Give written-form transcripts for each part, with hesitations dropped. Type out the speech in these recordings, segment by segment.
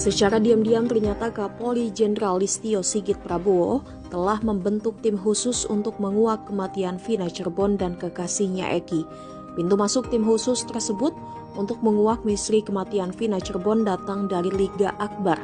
Secara diam-diam ternyata Kapolri Jenderal Listio Sigit Prabowo telah membentuk tim khusus untuk menguak kematian Vina Cirebon dan kekasihnya Eki. Pintu masuk tim khusus tersebut untuk menguak misteri kematian Vina Cirebon datang dari Liga Akbar.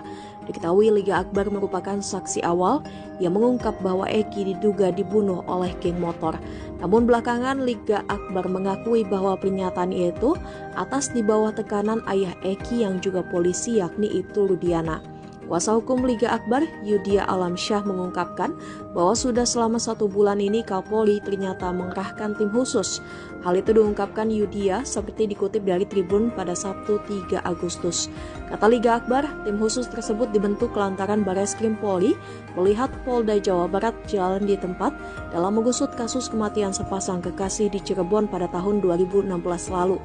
Diketahui Liga Akbar merupakan saksi awal yang mengungkap bahwa Eki diduga dibunuh oleh geng motor. Namun belakangan Liga Akbar mengakui bahwa pernyataan itu atas di bawah tekanan ayah Eki yang juga polisi yakni Ibtu Rudiana. Kuasa hukum Liga Akbar, Yudia Alamsyah mengungkapkan bahwa sudah selama 1 bulan ini Kapolri ternyata mengerahkan tim khusus. Hal itu diungkapkan Yudia seperti dikutip dari Tribun pada Sabtu 3 Agustus. Kata Liga Akbar, tim khusus tersebut dibentuk lantaran Bareskrim Polri melihat Polda Jawa Barat jalan di tempat dalam mengusut kasus kematian sepasang kekasih di Cirebon pada tahun 2016 lalu.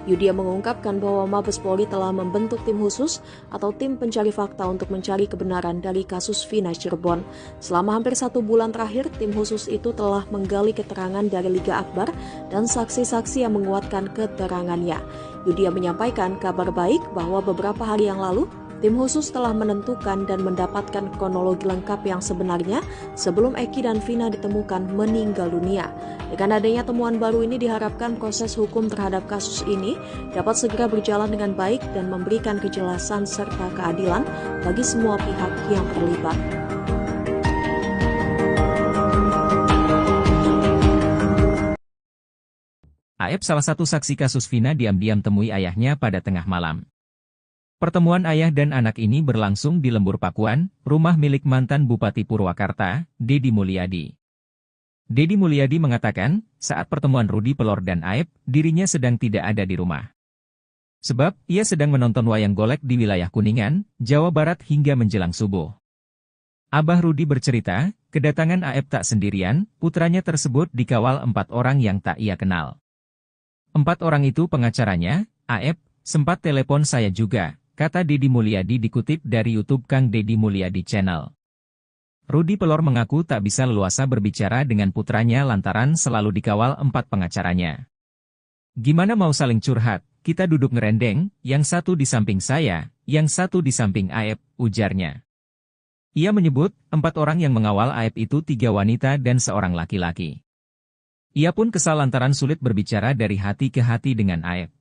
Yudia mengungkapkan bahwa Mabes Polri telah membentuk tim khusus atau tim pencari fakta untuk mencari kebenaran dari kasus Vina Cirebon. Selama hampir 1 bulan terakhir, tim khusus itu telah menggali keterangan dari Liga Akbar dan saksi-saksi yang menguatkan keterangannya. Yudia menyampaikan kabar baik bahwa beberapa hari yang lalu, tim khusus telah menentukan dan mendapatkan kronologi lengkap yang sebenarnya sebelum Eki dan Vina ditemukan meninggal dunia. Dengan adanya temuan baru ini diharapkan proses hukum terhadap kasus ini dapat segera berjalan dengan baik dan memberikan kejelasan serta keadilan bagi semua pihak yang terlibat. Aep, salah satu saksi kasus Vina, diam-diam temui ayahnya pada tengah malam. Pertemuan ayah dan anak ini berlangsung di Lembur Pakuan, rumah milik mantan Bupati Purwakarta, Deddy Mulyadi. Deddy Mulyadi mengatakan, saat pertemuan Rudi Pelor dan Aep, dirinya sedang tidak ada di rumah. Sebab, ia sedang menonton wayang golek di wilayah Kuningan, Jawa Barat hingga menjelang subuh. Abah Rudi bercerita, kedatangan Aep tak sendirian, putranya tersebut dikawal 4 orang yang tak ia kenal. 4 orang itu pengacaranya, Aep, sempat telepon saya juga, kata Deddy Mulyadi dikutip dari YouTube Kang Deddy Mulyadi Channel. Rudi Pelor mengaku tak bisa leluasa berbicara dengan putranya lantaran selalu dikawal 4 pengacaranya. Gimana mau saling curhat, kita duduk ngerendeng, yang satu di samping saya, yang satu di samping Aep, ujarnya. Ia menyebut, 4 orang yang mengawal Aep itu 3 wanita dan 1 laki-laki. Ia pun kesal lantaran sulit berbicara dari hati ke hati dengan Aep.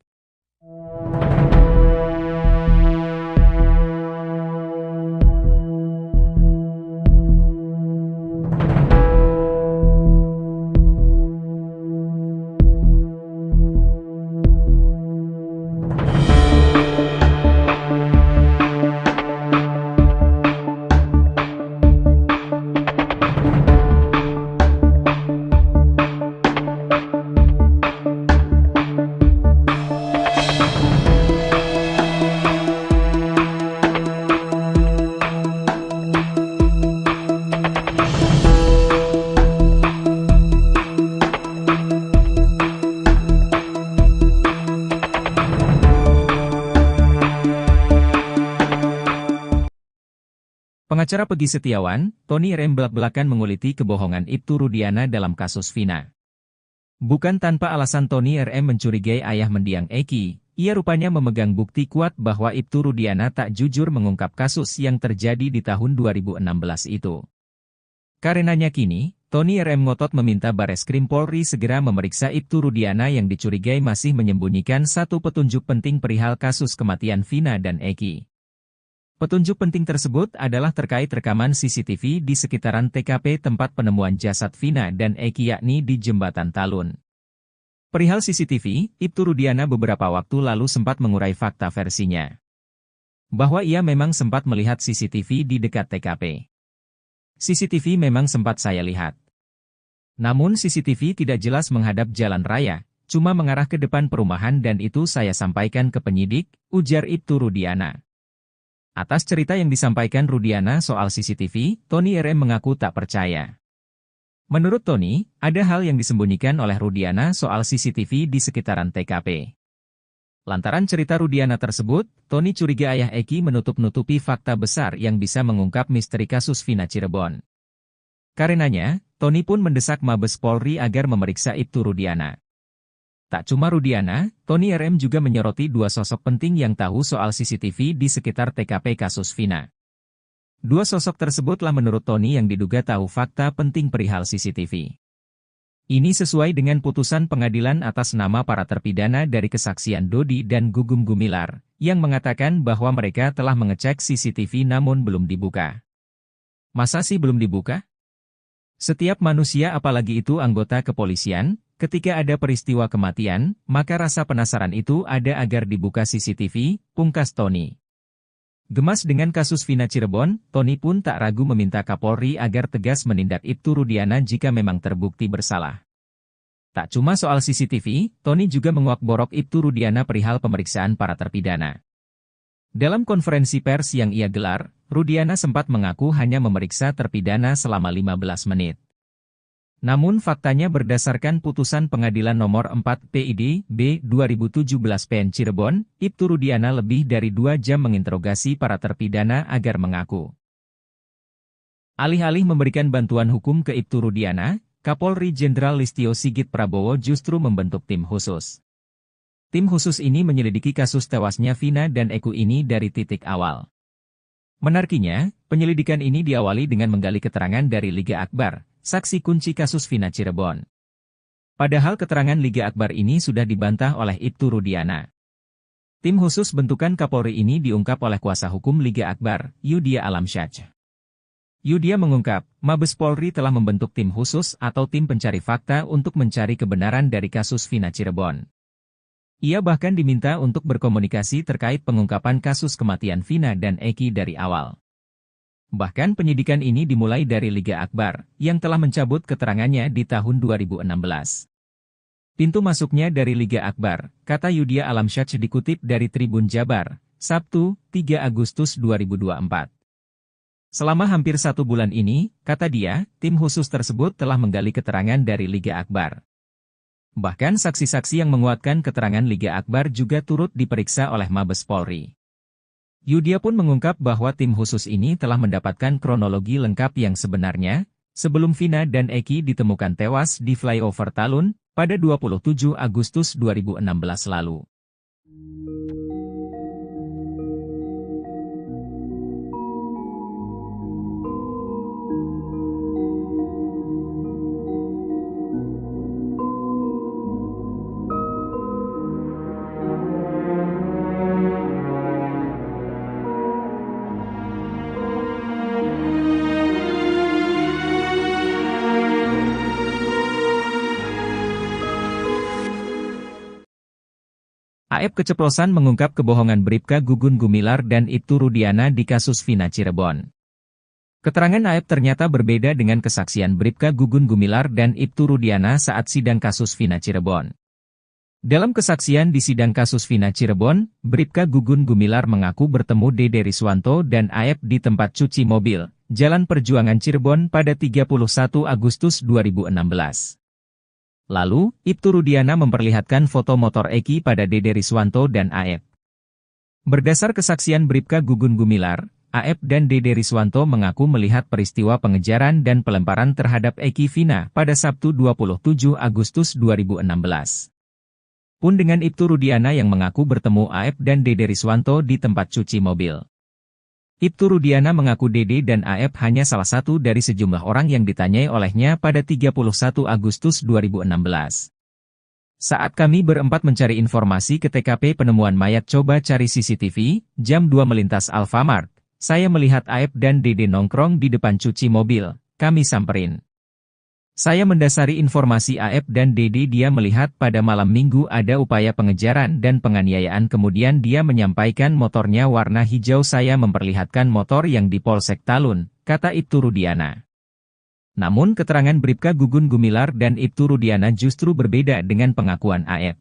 Pengacara Peggy Setiawan, Tony RM belak-belakan menguliti kebohongan Ibtu Rudiana dalam kasus Vina. Bukan tanpa alasan Tony RM mencurigai ayah mendiang Eki, ia rupanya memegang bukti kuat bahwa Ibtu Rudiana tak jujur mengungkap kasus yang terjadi di tahun 2016 itu. Karenanya kini, Tony RM ngotot meminta Bareskrim Polri segera memeriksa Ibtu Rudiana yang dicurigai masih menyembunyikan satu petunjuk penting perihal kasus kematian Vina dan Eki. Petunjuk penting tersebut adalah terkait rekaman CCTV di sekitaran TKP tempat penemuan jasad Vina dan Eki yakni di Jembatan Talun. Perihal CCTV, Ibtu Rudiana beberapa waktu lalu sempat mengurai fakta versinya. Bahwa ia memang sempat melihat CCTV di dekat TKP. CCTV memang sempat saya lihat. Namun CCTV tidak jelas menghadap jalan raya, cuma mengarah ke depan perumahan dan itu saya sampaikan ke penyidik, ujar Ibtu Rudiana. Atas cerita yang disampaikan Rudiana soal CCTV, Tony RM mengaku tak percaya. Menurut Tony, ada hal yang disembunyikan oleh Rudiana soal CCTV di sekitaran TKP. Lantaran cerita Rudiana tersebut, Tony curiga ayah Eki menutup-nutupi fakta besar yang bisa mengungkap misteri kasus Vina Cirebon. Karenanya, Tony pun mendesak Mabes Polri agar memeriksa Ibtu Rudiana. Tak cuma Rudiana, Tony RM juga menyoroti dua sosok penting yang tahu soal CCTV di sekitar TKP kasus Vina. Dua sosok tersebutlah menurut Tony yang diduga tahu fakta penting perihal CCTV. Ini sesuai dengan putusan pengadilan atas nama para terpidana dari kesaksian Dodi dan Gugum Gumilar, yang mengatakan bahwa mereka telah mengecek CCTV namun belum dibuka. Masa sih belum dibuka? Setiap manusia, apalagi itu anggota kepolisian, ketika ada peristiwa kematian, maka rasa penasaran itu ada agar dibuka CCTV, pungkas Tony. Gemas dengan kasus Vina Cirebon, Tony pun tak ragu meminta Kapolri agar tegas menindak Ibtu Rudiana jika memang terbukti bersalah. Tak cuma soal CCTV, Tony juga menguak-borok Ibtu Rudiana perihal pemeriksaan para terpidana. Dalam konferensi pers yang ia gelar, Rudiana sempat mengaku hanya memeriksa terpidana selama 15 menit. Namun faktanya berdasarkan putusan pengadilan nomor 4 PID B 2017 PN Cirebon, Ibtu Rudiana lebih dari 2 jam menginterogasi para terpidana agar mengaku. Alih-alih memberikan bantuan hukum ke Ibtu Rudiana, Kapolri Jenderal Listio Sigit Prabowo justru membentuk tim khusus. Tim khusus ini menyelidiki kasus tewasnya Vina dan Eko ini dari titik awal. Menariknya, penyelidikan ini diawali dengan menggali keterangan dari Liga Akbar, saksi kunci kasus Vina Cirebon. Padahal keterangan Liga Akbar ini sudah dibantah oleh Ibtu Rudiana. Tim khusus bentukan Kapolri ini diungkap oleh kuasa hukum Liga Akbar, Yudia Alamsyah. Yudia mengungkap, Mabes Polri telah membentuk tim khusus atau tim pencari fakta untuk mencari kebenaran dari kasus Vina Cirebon. Ia bahkan diminta untuk berkomunikasi terkait pengungkapan kasus kematian Vina dan Eki dari awal. Bahkan penyidikan ini dimulai dari Liga Akbar, yang telah mencabut keterangannya di tahun 2016. Pintu masuknya dari Liga Akbar, kata Yudia Alamsyah dikutip dari Tribun Jabar, Sabtu, 3 Agustus 2024. Selama hampir 1 bulan ini, kata dia, tim khusus tersebut telah menggali keterangan dari Liga Akbar. Bahkan saksi-saksi yang menguatkan keterangan Liga Akbar juga turut diperiksa oleh Mabes Polri. Yudia pun mengungkap bahwa tim khusus ini telah mendapatkan kronologi lengkap yang sebenarnya, sebelum Vina dan Eki ditemukan tewas di flyover Talun, pada 27 Agustus 2016 lalu. AEP keceplosan mengungkap kebohongan Bribka Gugum Gumilar dan Ibtu Rudiana di kasus Vina Cirebon. Keterangan AEP ternyata berbeda dengan kesaksian Bribka Gugum Gumilar dan Ibtu Rudiana saat sidang kasus Vina Cirebon. Dalam kesaksian di sidang kasus Vina Cirebon, Bribka Gugum Gumilar mengaku bertemu Dede Riswanto dan AEP di tempat cuci mobil, Jalan Perjuangan Cirebon pada 31 Agustus 2016. Lalu, Ibtu Rudiana memperlihatkan foto motor Eki pada Dede Riswanto dan AEP. Berdasar kesaksian Bribka Gugum Gumilar, AEP dan Dede Riswanto mengaku melihat peristiwa pengejaran dan pelemparan terhadap Eki Vina pada Sabtu 27 Agustus 2016. Pun dengan Ibtu Rudiana yang mengaku bertemu AEP dan Dede Riswanto di tempat cuci mobil. Ibtu Rudiana mengaku Dede dan AEP hanya salah satu dari sejumlah orang yang ditanyai olehnya pada 31 Agustus 2016. Saat kami berempat mencari informasi ke TKP penemuan mayat coba cari CCTV, jam 2 melintas Alfamart, saya melihat AEP dan Dede nongkrong di depan cuci mobil, kami samperin. Saya mendasari informasi AEP dan Dede dia melihat pada malam minggu ada upaya pengejaran dan penganiayaan kemudian dia menyampaikan motornya warna hijau saya memperlihatkan motor yang di Polsek Talun, kata Ibtu Rudiana. Namun keterangan Bribka Gugum Gumilar dan Ibtu Rudiana justru berbeda dengan pengakuan AEP.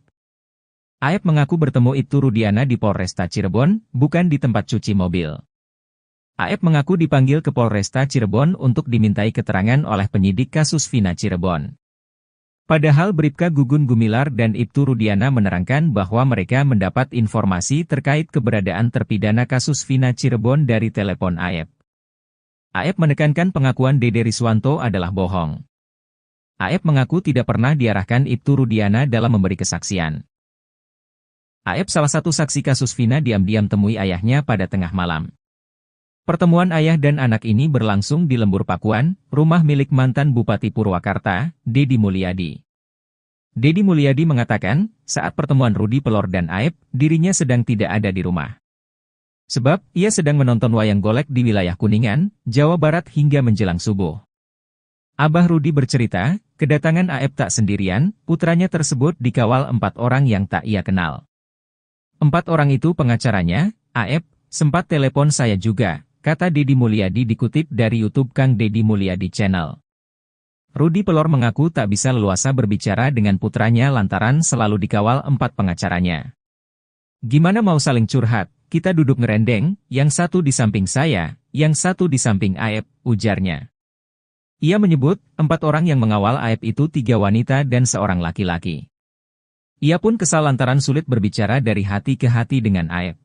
AEP mengaku bertemu Ibtu Rudiana di Polresta Cirebon, bukan di tempat cuci mobil. AEP mengaku dipanggil ke Polresta Cirebon untuk dimintai keterangan oleh penyidik kasus Vina Cirebon. Padahal Bribka Gugum Gumilar dan Ibtu Rudiana menerangkan bahwa mereka mendapat informasi terkait keberadaan terpidana kasus Vina Cirebon dari telepon AEP. AEP menekankan pengakuan Dede Riswanto adalah bohong. Aep mengaku tidak pernah diarahkan Ibtu Rudiana dalam memberi kesaksian. Aep salah satu saksi kasus Vina diam-diam temui ayahnya pada tengah malam. Pertemuan ayah dan anak ini berlangsung di Lembur Pakuan, rumah milik mantan Bupati Purwakarta, Dedi Mulyadi. Dedi Mulyadi mengatakan, saat pertemuan Rudi Pelor dan Aep, dirinya sedang tidak ada di rumah. Sebab, ia sedang menonton wayang golek di wilayah Kuningan, Jawa Barat hingga menjelang subuh. Abah Rudi bercerita, kedatangan Aep tak sendirian, putranya tersebut dikawal 4 orang yang tak ia kenal. 4 orang itu pengacaranya, Aep, sempat telepon saya juga, kata Dedi Mulyadi dikutip dari YouTube Kang Dedi Mulyadi Channel. Rudi Pelor mengaku tak bisa leluasa berbicara dengan putranya lantaran selalu dikawal 4 pengacaranya. Gimana mau saling curhat, kita duduk ngerendeng, yang satu di samping saya, yang satu di samping Aep, ujarnya. Ia menyebut, 4 orang yang mengawal Aep itu 3 wanita dan seorang laki-laki. Ia pun kesal lantaran sulit berbicara dari hati ke hati dengan Aep.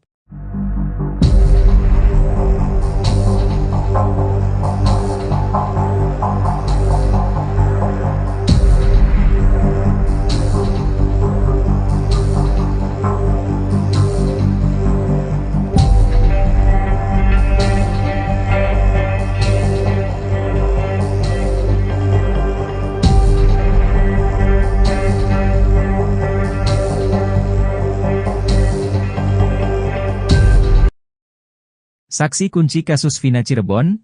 Saksi kunci kasus Vina Cirebon,